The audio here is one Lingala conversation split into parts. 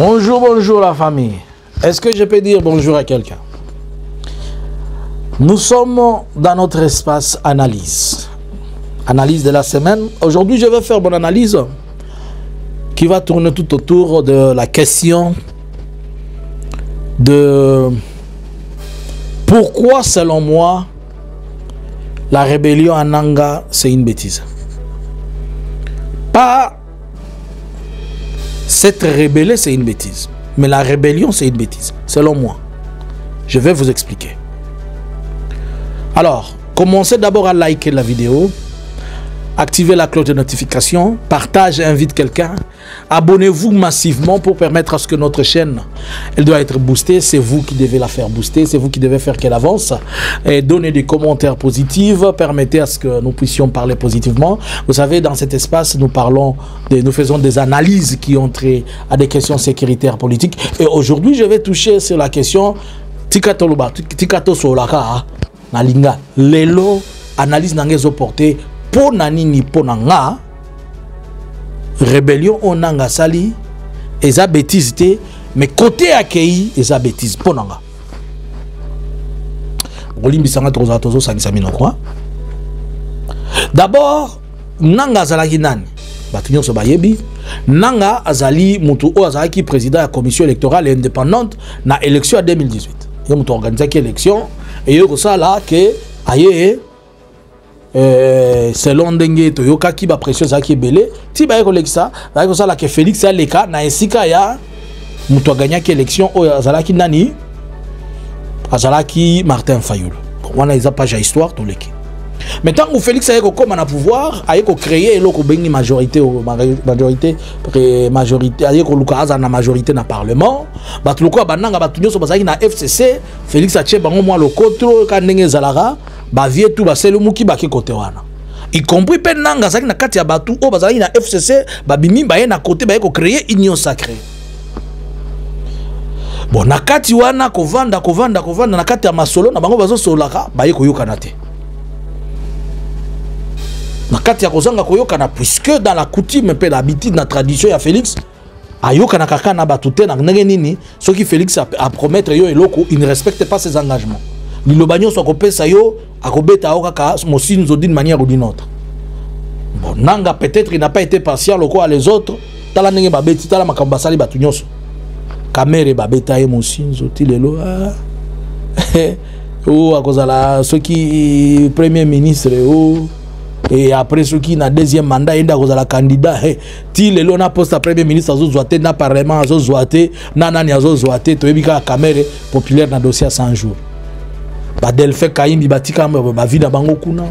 Bonjour, bonjour la famille. Est-ce que je peux dire bonjour à quelqu'un? Nous sommes dans notre espace analyse. Analyse de la semaine. Aujourd'hui, je vais faire mon analyse qui va tourner tout autour de la question de pourquoi, selon moi, la rébellion en Nanga, c'est une bêtise. Pas cette rébellion, c'est une bêtise. Mais la rébellion, c'est une bêtise, selon moi. Je vais vous expliquer. Alors, commencez d'abord à liker la vidéo, activez la cloche de notification, partagez, invite quelqu'un, abonnez-vous massivement pour permettre à ce que notre chaîne, elle doit être boostée. C'est vous qui devez la faire booster, c'est vous qui devez faire qu'elle avance. Et donnez des commentaires positifs, permettez à ce que nous puissions parler positivement. Vous savez, dans cet espace, nous faisons des analyses qui ont trait à des questions sécuritaires politiques. Et aujourd'hui, je vais toucher sur la question Tikato Solaka, Nalinga, Lelo, analyse n'angezo porté. Po nanini po nanga rébellion onanga sali eza bêtise te, mais côté accueilli eza bêtise po nanga olimbisanga tozo sangisa minoko. D'abord nanga azalaki nani batu nyonso bayebi. Nanga azali mutu o azalaki président de la commission électorale indépendante na élection à 2018. Ye mutu organisaki élection et yo kosala ke aye selon ndenge toyoka ki ba pression za ki belé ti ba ko lekisa ba ko sala ke Félix aleka na esika ya mutu gagné élection o azalaki nani azalaki Martin Fayulu. Wana isa page histoire to leki. Maintenant où Félix a ko comme na pouvoir a ko créer eloko bengi majorité a ko luka aza na majorité na parlement batu loko bananga batu nyoso bazaki na FCC. Félix a tche bango moi lokoto ka ndenge zalara ba vie tout ba selumuki ba ke côté wana y compris pe nanga zaki na kati ya batu o bazaki na FCC ba bimi ba ye na côté ba ko créer union sacrée. Bon na kati wana ko vanda na kati ya masolo na bango bazo solaka ba ye ko yokana te. Na kati ya kozanga ko yokana puisque dans la coutume pe l'habitude na tradition ya Félix ayokana kaka na batu te na ndenge nini soki Félix a promettre yo eloko, il ne respecte pas ses engagements. Lilobanyo so kopesa yo akobeta okaka mosinzo d'une manière ou d'une autre. Bon nanga peut-être il n'a pas été patient loko à les autres tala ndenge babeti tala makambo basali batu nyonso kamere babeta ye mosinzo tilelo o akozala soki premier ministre o et après ceux qui na deuxième mandat enda akozala candidat tilelo na poste à premier ministre azozwate na parlement azozwate na nani azozwate toyebika kamere populaire na dossier à 100 jours. Ba Delphin Kayimbi batika ba vida bango kuna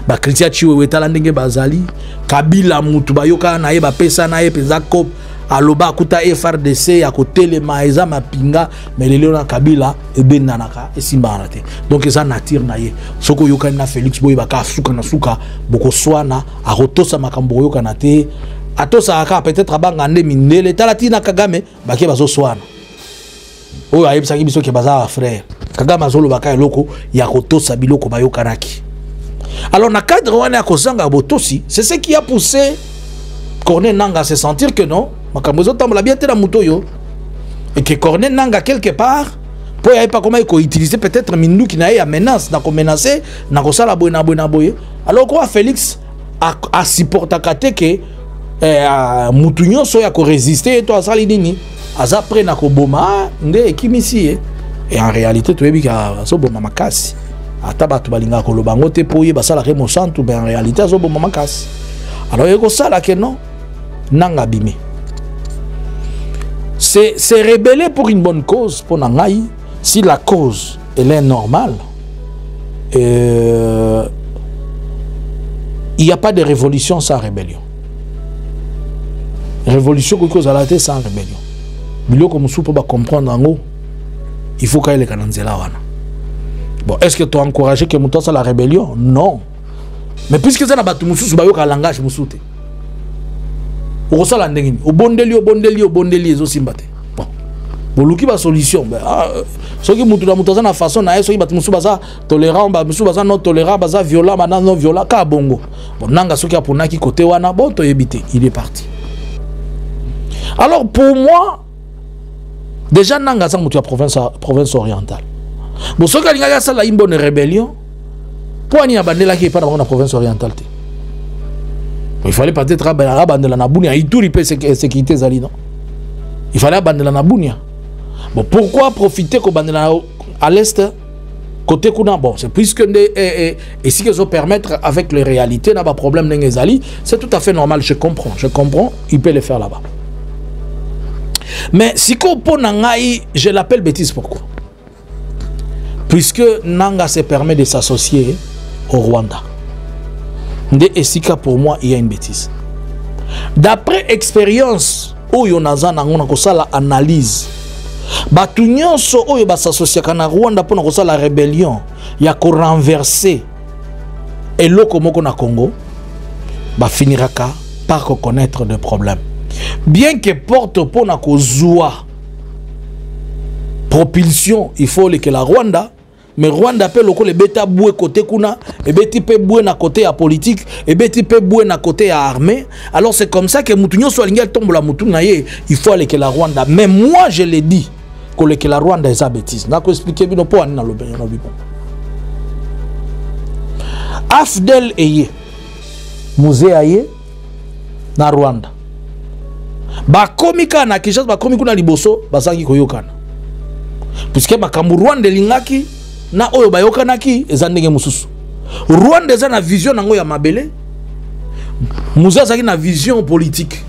ba Christian Chiwewe tala ndenge bazali Kabila mutu bayoka na ye ba pesa na ye peza kop aloba kuta FRDC ya kotelema eza mapinga melelelo na Kabila ebenanaka esimba te. Donc eza nature na ye soko yoka na Félix boy baka suka na suka boko swana a rotosa makambo yoka na te atosa aka peut-être abanga nde mindele tala tina Kagame bake bazo swana oyo ayebisaki biso ke baza frère Kagame azolo baka eloko ya kotosa biloko bayokanaki. Alors na cadre wana ya kozanga botosi, c'est ce qui a poussé Corneille Nanga à se sentir que non makambo zotambola bien te na mutoyo et que Corneille Nanga quelque part po ya pas comment il utiliser peut-être mindu qui na ya menace na ko menacer na ko sala boye na boye. Alors quoi Félix a supporta kate que mutu nyonso ya ko résister to asali nini aza prêt na ko boma nde ekimisi. Et en réalité, tu es bien que bon maman casse. Ataba tu balinga ko lobango te poye basala ke mosantu, mais en réalité zo bon maman casse. Alors il y a ça là que non nanga bimi. C'est rebeller pour une bonne cause pour nangai. Si la cause elle est normale, il n'y a pas de révolution sans rébellion. Révolution que cause à la tête sans rébellion. Bilo comme sou pour comprendre en haut. Il faut qu'il y ait des wana. Bon, est-ce que tu as encouragé que tu fasses la rébellion? Non. Mais puisque tu as un langage, tu as un bondeli, bon. Bon, il y a une solution. Ce qui est une façon, c'est que tu as tolérant, non tolérant, violent, non violent, bon, nanga ce qui a pour côté wana, bon, il est parti. Alors pour moi, déjà nanga za mutu ya province orientale bon soki alingaki asala une bonne rébellion po ani abandelaki epai na bango na province orientale te il fallait peut-être abandela na bunia Ituri mpe sécurité ezali non il fallait abandela na bunia bon pourquoi profiter kobandela à l'est côté kuna bon c'est puisque et si qu'ils ont permettre avec les réalités n'a pas problème n'engezali c'est tout à fait normal je comprends il peut le faire là-bas mais si qu'on pose nangai je l'appelle bêtise pourquoi puisque Nanga se permet de s'associer au Rwanda de Esika pour moi il y a une bêtise d'après expérience où yonaza nango ko sala analyse batu nyonso oyo basassocia kana Rwanda pona ko sala rébellion ya ko renverser eloko moko na Congo ba finiraka par reconnaître des problèmes bien que porte pona ko zoua propulsion il faut que la Rwanda mais Rwanda peut le beta boué côté kuna et beti peut boué na côté à politique et beti peut boué na côté à armée alors c'est comme ça que mutunyo soit lingel tombe la mutuna ye il faut aller que la Rwanda mais moi je l'ai dit que la Rwanda est sa bêtise n'a ko expliquer bino po ani na lobe na bipo Afdel eye musée aye na Rwanda ba komika na Kinshasa ba komika na liboso basangi koyokana puisque makambu Rwanda lingaki na oyo bayokanaki eza ndenge mususu Rwanda eza na vision nango ya mabele muza zaki na vision politique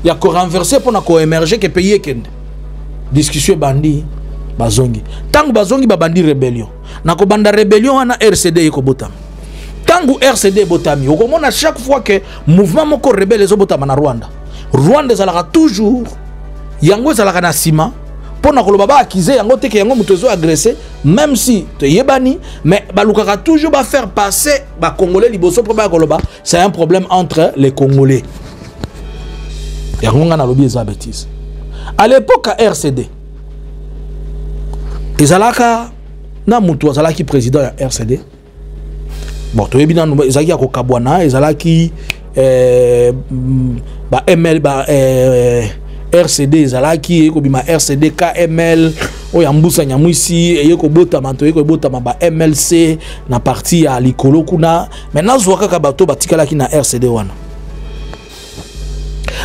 ya ko renverser pour na ko émerger que pays ekende discussion bandi bazongi tangu bazongi ba bandi rébellion na ko banda rébellion wana RCD yeko botama tangu RCD botami okomona chaque fois que mouvement moko rebelle zo botama na Rwanda ezalaka toujours yango ezalaka na sima pour na koloba ba accuser yango te ke yango mutu zo agresser même si te yebani mais balukaka toujours ba faire passer ba congolais liboso pour ba koloba c'est un problème entre les congolais yango ngana lobi eza bêtise à l'époque à RCD ezalaka na mutu azalaki président ya RCD bon to yebina ezalaki ko kabwana ezalaki ba ML ba RCD ezalaki eko bima RCD KML oya mbusa nyamwisi eko botama to eko botama ba MLC na parti ya likolo kuna maintenant zwaka ka bato batikalaki na RCD wana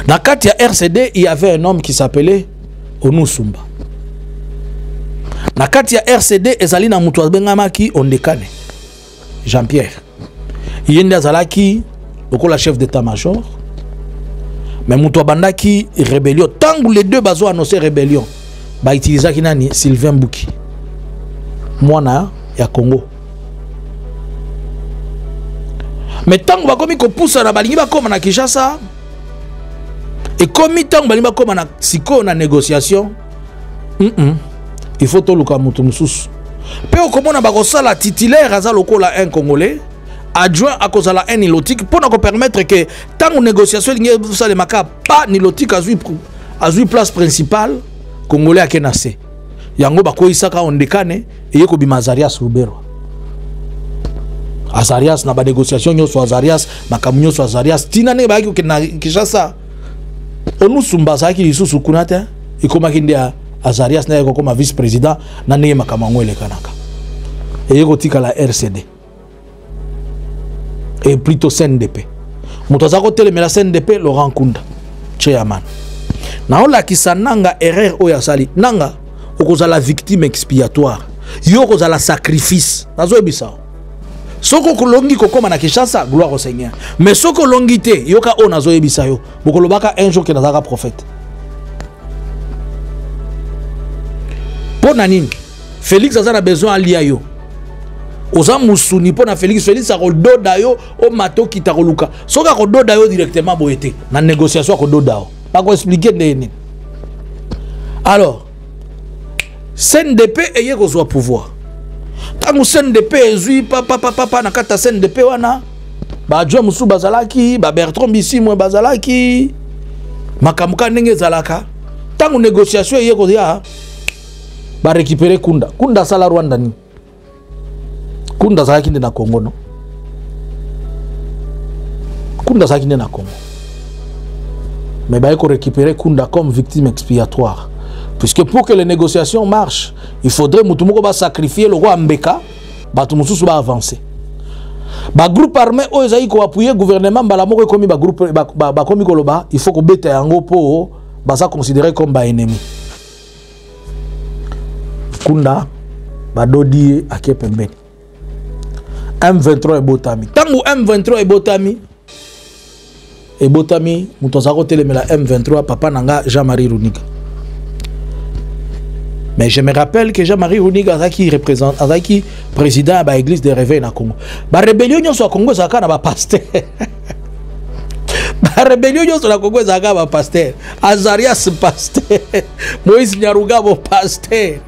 na kati ya RCD il y avait un homme qui s'appelait Onusumba na kati ya RCD ezali na mutu abengamaki Ondekane Jean-Pierre yende azalaki lokola chef d'état-major mais mutu abandaki rébellion tangu les deux bazo annoncer rébellion ba utilisaki nani Sylvain Mbuki mwana ya Congo mais tangu bakomi ko poussa na balingi bakoma na Kinshasa et comme tangu balingi bakoma na siko na négociation il faut to luka mutu mususu pe okomona bakosala titulaire aza lokola un Congolais adjoint à cause de la nilotique pour nous permettre que tant que négociation ça les maca pas nilotique a joué place principale congolais à Kenase yango bako isaka Ondekane et yeko bimazarias Lubero Azarias na ba négociation nyo so Azarias makamunyo so Azarias tina ne ba ki na Kinshasa Onusumba sa ki lisusu kunata ikomaki ndia Azarias na yeko comme vice président na ne makamangwele kanaka et yeko tika la RCD et plutôt CNDP. Moutazako tele la CNDP Laurent Kunda chairman. Na ola kisa nanga erreur oya sali nanga okozala victime expiatoire. Yo kozala sacrifice. Nazo ebisa. Soko kolongi kokoma na Kinshasa gloire au Seigneur. Mais soko longité yoka o nazo ebisa yo. Bokolobaka un jour que nazaka prophète. Pour nanini Félix a besoin alia yo. Oza musuni pona Félix a doda yo o mato kitakoluka soka ko doda yo directement boyete na négociation ko doda yo pas ko expliquer nini alors CNDP eye ko zo pouvoir tangu CNDP ezui papa na kata CNDP wana ba adjoint musu bazalaki ba Bertrand Bisimwe bazalaki makamuka ndenge zalaka tangu négociation eye ko ya ba récupérer Kunda sala Rwanda ni Kunda zaki na Congo non Kunda zaki na Congo mais ba ko récupérer Kunda comme victime expiatoire Puisque pour que les négociations marchent, il faudrait que sacrifier le roi Mbeka, Batumoussou va avancer. Ba groupe armé o ezali ko appuyer gouvernement bala moko komi ba groupe ba komi koloba, il faut ko beta yango po ba sa considéré comme ba ennemi. Kunda ba dodi ake pembeni. M23 ebotami. Tangu M23 ebotami mutozako telemela M23 papa nanga Jean-Marie Runiga. Mais je me rappelle que Jean-Marie Runiga qui représente, qui président de l'église de réveil na Congo. La rébellion sur Congo ça na ba pasteur. La rébellion sur la Congo ça ba pasteur. Azarias pasteur. Moïse Nyaruga bo pasteur.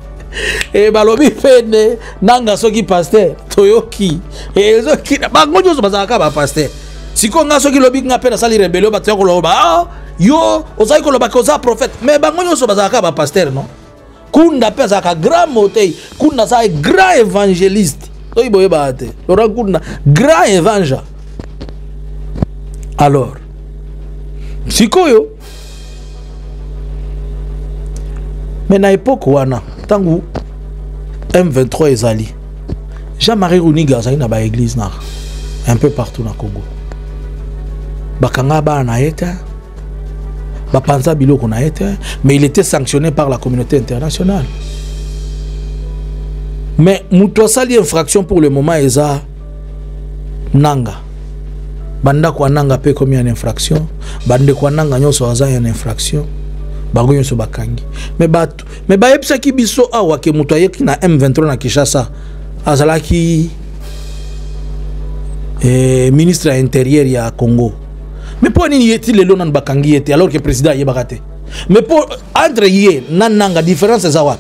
Et balobi fene nanga soki pasteur. Toyoki. Et soki ba ngojo so ba pasteur. Si ko nga soki lobi nga pena sali rébellion ba tsako loba. Ah yo ozai ko loba ko za prophète. Mais ba ngojo so ba pasteur non. Kunda pesa ka grand motei, Kunda sa grand évangéliste. Toi boye baate. Laurent Kunda grand évangile. Alors, sikoyo. Mais na époque wana, tangu M23 ezali. Jean-Marie Runiga za ina ba église na un peu partout na Congo. Bakanga ba na eta. Mais il était sanctionné par la communauté internationale. Mais Moutouassali infraction pour le moment est à Nanga. Banda kwa Nanga paie combien d'infractions? Bande kwa Nanga nyoso aza en infraction. Bango nyoso bakangi. Mais epsa ki biso awa ke Moutouaye ki na M23 na Kinshasa azalaki ministre intérieur ya Congo. Mais pour ni yeti le lonan bakangi yeti alors que le président y est baraté. Mais pour entre yé nananga différence c'est ça.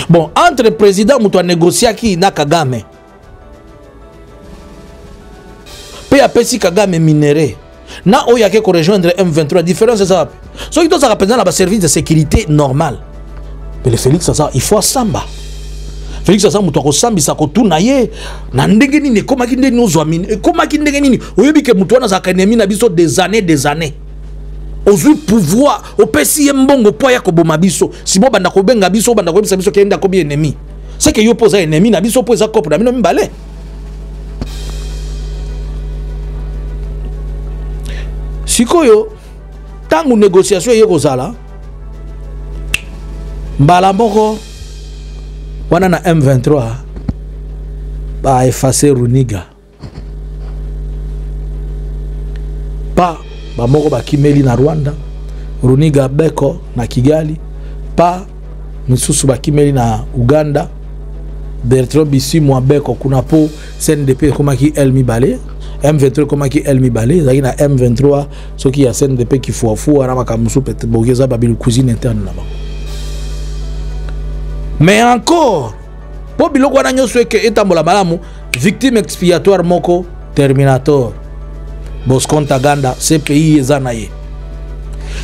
Bon entre le président muto négocier qui na Kagame. Pe apesi Kagame minéré. Na oyake ko rejoindre M23 différence c'est ça. So qui doit ça représenter la service de sécurité normal. Mais le Félix ça il faut samba. Félix Asa muto ko sambisa ko tuna ye na ndenge nini koma ki ndenge nozwa mine koma ki ndenge nini oyebi ke muto wana za kanemi na biso des années ozui pouvoir opesi ye mbongo po ya ko boma biso sibo banda ko benga biso banda ko bisa biso kenda ko bi ennemi c'est que yo posa ennemi na biso posa kopo na mino mbale sikoyo tangu négociation ye kozala mbala moko wana na M23 ba effacer Runiga pa ba moko ba kimeli na Rwanda Runiga beko na Kigali pa misusu ba kimeli na Uganda Bertrand Bisimwa beko kuna po CNDP koma ki Elmi Balé M23 koma ki Elmi Balé zaki na M23 soki ya CNDP ki fuafu ana makamusu peut bogeza babil cuisine interne là-bas. Mais encore, pour biloko wana nyoso ke etambola malamu, victime expiatoire moko terminator. Bosconta Ganda CPI ezana ye.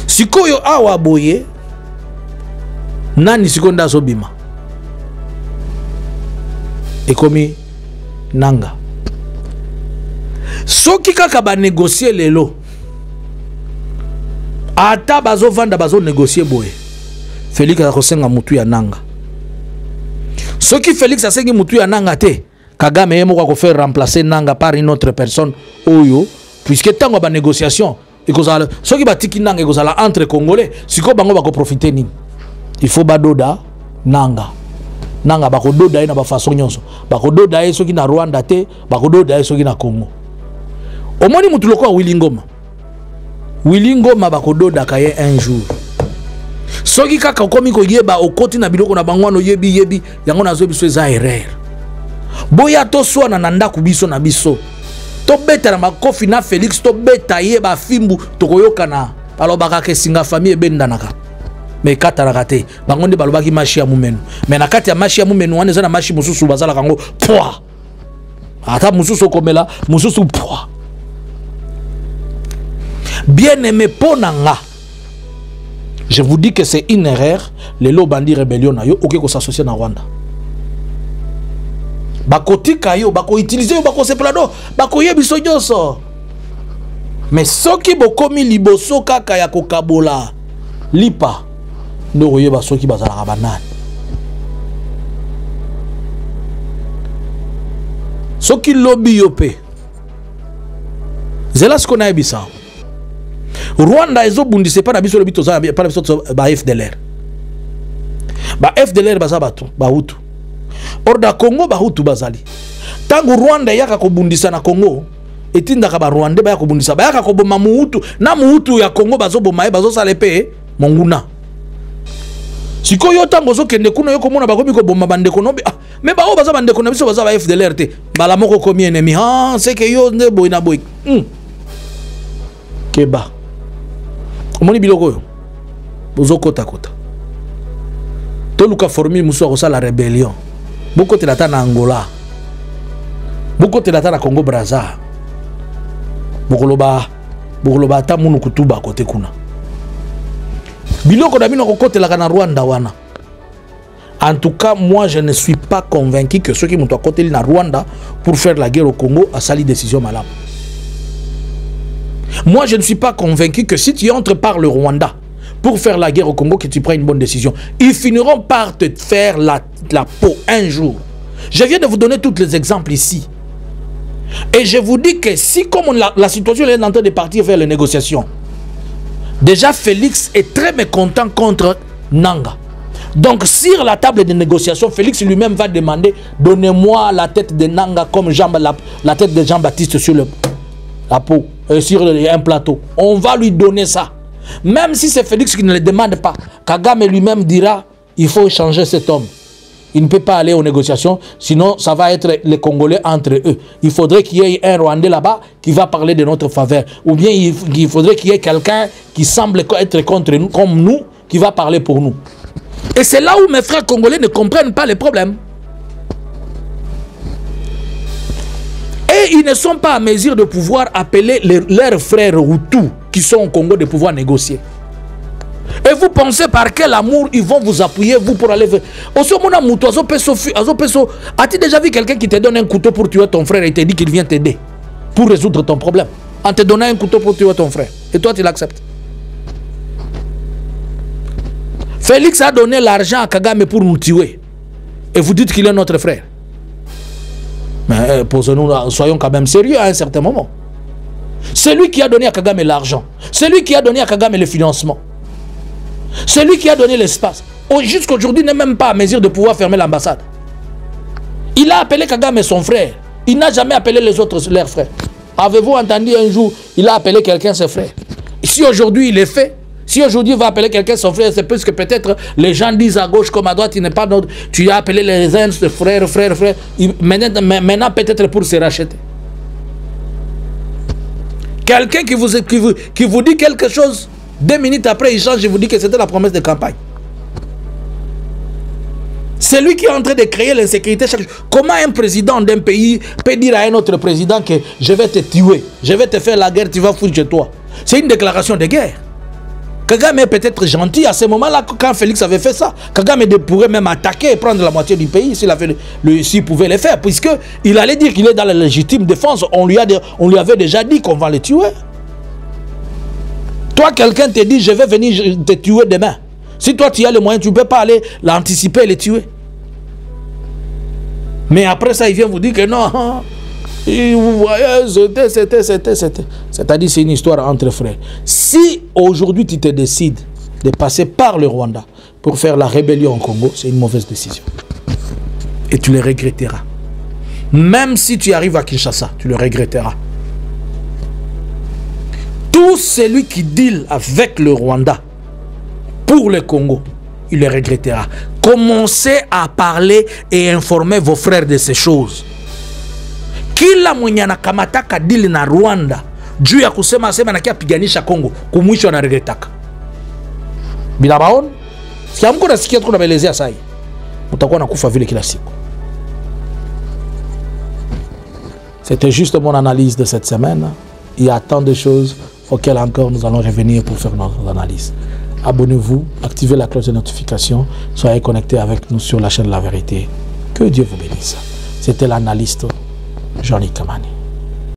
Sikoyo awa boye nani sikonda sobima. Ekomi nanga. Soki kaka ba négocier lelo. Ata bazo vanda bazo négocier boye. Félix akosenga mutu ya nanga. Ce qui Félix a sengi mutu ya nanga te Kagame yemo ko faire remplacer nanga par une autre personne oyo puisque tango ba négociation ekozala ce qui batiki nanga ekozala entre congolais siko bango bako profiter nini il faut badoda nanga bako doda na ba façon nyonso bako doda e soki na Rwanda te bako doda e soki na Congo omoni mutu loko Willy Ngoma bako doda kaye un jour. Soki kaka komi ko yeba okoti na biloko na bangwano yebi yango nazo biso eza erreur. Boya to swana na ndaku biso na biso. To beta na makofi na Félix to beta yeba fimbu tokoyoka na alobaka ke singa famille ebendanaka. Mais kata na kate bango nde balobaki mashi ya mumenu. Mais na kati ya mashi ya mumenu wana eza na mashi mususu bazala kango poa. Ata mususu komela mususu poa. Bien aimé ponanga. Je vous dis que c'est une erreur. Les lots bandits rébellion na yo ok ko s'associer na Rwanda. Bako tika yo, bako utiliser yo, bako se plano, bako yebiso nyoso. Mais soki bokomi liboso kaka ya kokabola lipa ndo koyeba soki bazalaka banani. Soki lobby yo pe zela ce qu'on a ebisa Rwanda ezo bundise pa na biso lobi toza pa na biso ba FDLR ba FDLR baza bato ba hutu orda Congo ba hutu bazali tango Rwanda yaka ko bundisa na Congo etindaka ba Rwanda ba yaka ko bundisa ba yaka ko boma muhutu na muhutu ya Congo bazo boma bazo sala pe monguna sikoyo tango zo kende kuna yo komona bakomi ko boma bande konobi mais ba o baza bande konobi so baza ba FDLR te bala moko komi ennemi c'est que yo ne boy na boy keba omoni biloko yo bozo kota kota toluka formule muso ko sala rébellion boko telata na Angola boko telata na Congo Brazza bokoloba ata munu kutuba kote kuna biloko da bino ko kotelaka na Rwanda wana. En tout cas, moi je ne suis pas convaincu que ceux qui m'ont côté na Rwanda pour faire la guerre au Congo a sali décision malade. Moi je ne suis pas convaincu que si tu entres par le Rwanda pour faire la guerre au Congo, que tu prends une bonne décision. Ils finiront par te faire la peau un jour. Je viens de vous donner tous les exemples ici. Et je vous dis que si comme la situation est en train de partir vers les négociations, déjà Félix est très mécontent contre Nanga. Donc sur la table de négociation, Félix lui-même va demander: donnez-moi la tête de Nanga comme la tête de Jean-Baptiste sur la peau, sur un plateau. On va lui donner ça. Même si c'est Félix qui ne le demande pas, Kagame lui-même dira: il faut changer cet homme. Il ne peut pas aller aux négociations, sinon ça va être les Congolais entre eux. Il faudrait qu'il y ait un Rwandais là-bas qui va parler de notre faveur. Ou bien il faudrait qu'il y ait quelqu'un qui semble être contre nous, comme nous, qui va parler pour nous. Et c'est là où mes frères congolais ne comprennent pas les problèmes. Et ils ne sont pas à mesure de pouvoir appeler leurs frères Hutus qui sont au Congo de pouvoir négocier. Et vous pensez par quel amour ils vont vous appuyer, vous, pour aller faire. As-tu déjà vu quelqu'un qui te donne un couteau pour tuer ton frère et te dit qu'il vient t'aider pour résoudre ton problème en te donnant un couteau pour tuer ton frère? Et toi, tu l'acceptes? Félix a donné l'argent à Kagame pour nous tuer. Et vous dites qu'il est notre frère. Mais posons-nous, soyons quand même sérieux à un certain moment. C'est lui qui a donné à Kagame l'argent. C'est lui qui a donné à Kagame le financement. C'est lui qui a donné l'espace. Jusqu'aujourd'hui, il n'est même pas à mesure de pouvoir fermer l'ambassade. Il a appelé Kagame son frère. Il n'a jamais appelé les autres leurs frères. Avez-vous entendu un jour, il a appelé quelqu'un ses frères? Si aujourd'hui il est fait, si aujourd'hui il va appeler quelqu'un son frère, c'est parce que peut-être les gens disent à gauche comme à droite, il n'est pas notre. Tu as appelé les uns de frère. Maintenant peut-être pour se racheter. Quelqu'un qui vous dit quelque chose, 2 minutes après, il change et vous dit que c'était la promesse de campagne. C'est lui qui est en train de créer l'insécurité. Comment un président d'un pays peut dire à un autre président que je vais te tuer, je vais te faire la guerre, tu vas foutre chez toi? C'est une déclaration de guerre. Kagame est peut-être gentil à ce moment-là, quand Félix avait fait ça. Kagame pourrait même attaquer et prendre la moitié du pays s'il pouvait le faire, puisqu'il allait dire qu'il est dans la légitime défense. On lui avait déjà dit qu'on va le tuer. Toi, quelqu'un te dit: je vais venir te tuer demain. Si toi, tu as les moyens, tu ne peux pas aller l'anticiper et le tuer. Mais après ça, il vient vous dire que non. Et vous voyez, c'était. C'est-à-dire, c'est une histoire entre frères. Si aujourd'hui, tu te décides de passer par le Rwanda pour faire la rébellion au Congo, c'est une mauvaise décision. Et tu le regretteras. Même si tu arrives à Kinshasa, tu le regretteras. Tout celui qui deal avec le Rwanda pour le Congo, il le regrettera. Commencez à parler et informer vos frères de ces choses. Kila mwenye anakamataka deal na Rwanda juu ya kusema na kia piganisha Congo, kumwisho anaregretaka. Bila baon, sikia mko nasikia tuko naelezea sasa hivi. Mtakuwa nakufa vile kila siku. C'était juste mon analyse de cette semaine. Il y a tant de choses auxquelles encore nous allons revenir pour faire notre analyse. Abonnez-vous, activez la cloche de notification, soyez connectés avec nous sur la chaîne de la vérité. Que Dieu vous bénisse. C'était l'analyste Johnny Kamani.